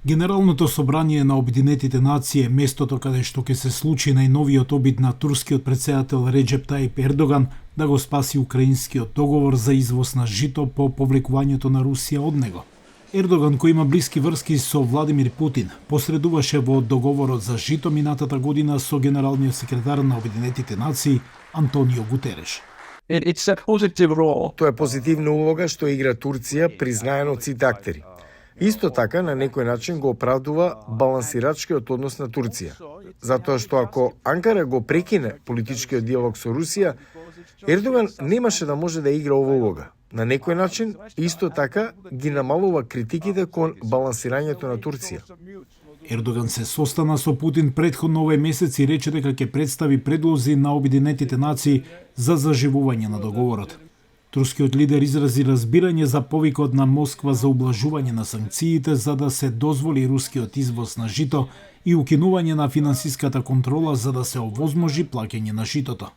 Генералното собрание на Обединетите нации е местото каде што ќе се случи најновиот обид на турскиот претседател Реджеп Таип Ердоган да го спаси украинскиот договор за извоз на жито по повлекувањето на Русија од него. Ердоган, кој има блиски врски со Владимир Путин, посредуваше во договорот за жито минатата година со генералниот секретар на Обединетите нации Антонио Гутереш. Тоа е позитивна улога што игра Турција, признаено од сите актери. Исто така, на некој начин го оправдува балансирачкиот однос на Турција. Затоа што ако Анкара го прекине политичкиот диалог со Русија, Ердоган немаше да може да игра ова улога. На некој начин, исто така, ги намалува критиките кон балансирањето на Турција. Ердоган се состана со Путин претходно овој месец и рече дека ќе представи предлози на Обединетите нации за заживување на договорот. Турскиот лидер изрази разбирање за повикот на Москва за ублажување на санкциите за да се дозволи рускиот извоз на жито и укинување на финансиската контрола за да се овозможи плаќање на житото.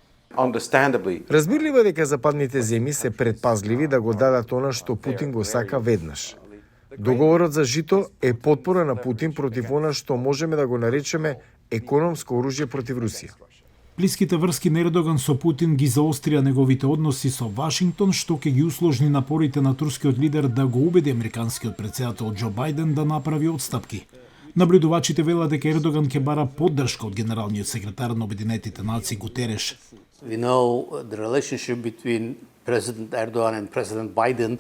Разбирливо е дека западните земји се предпазливи да го дадат она што Путин го сака веднаш. Договорот за жито е потпора на Путин против она што можеме да го наречеме економско оружје против Русија. Блиските врски на Ердоган со Путин ги заострија неговите односи со Вашингтон, што ќе ги усложни напорите на турскиот лидер да го убеди американскиот претседател Џо Бајден да направи отстапки. Наблюдувачите велат дека Ердоган ќе бара поддршка од генералниот секретар на Обединетите нации Гутереш.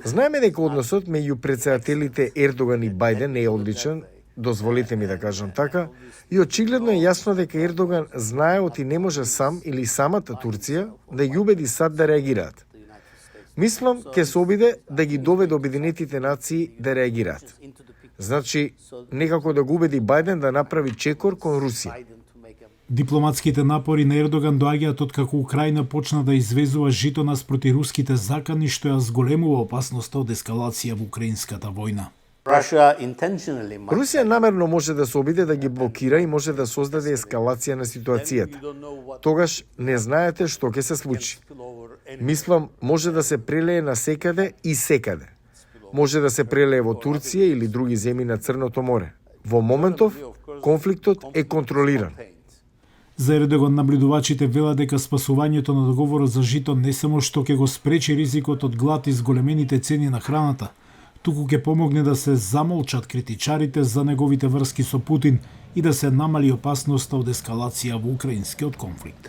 Знаеме дека односот меѓу претседателите Ердоган и Бајден не е одличен, дозволите ми да кажам така, и очигледно е јасно дека Ердоган знае оти не може сам или самата Турција да ги убеди САД да реагираат. Мислам, ќе се обиде да ги доведе Обединетите нации да реагираат. Значи, некако да го убеди Бајден да направи чекор кон Русија. Дипломатските напори на Ердоган доаѓаат откако Украина почна да извезува жито наспроти руските закани, што ја зголемува опасноста од ескалација во украинската војна. Русија намерно може да се обиде да ги блокира и може да создаде ескалација на ситуацијата. Тогаш не знаете што ќе се случи. Мислам, може да се прелее на секаде и секаде. Може да се прелее во Турција или други земји на Црното море. Во моментов, конфликтот е контролиран. За Ердоган наблюдувачите велат дека спасувањето на договорот за жито не само што ќе го спречи ризикот од глад и зголемените цени на храната, туку ќе помогне да се замолчат критичарите за неговите врски со Путин и да се намали опасноста од ескалација во украинскиот конфликт.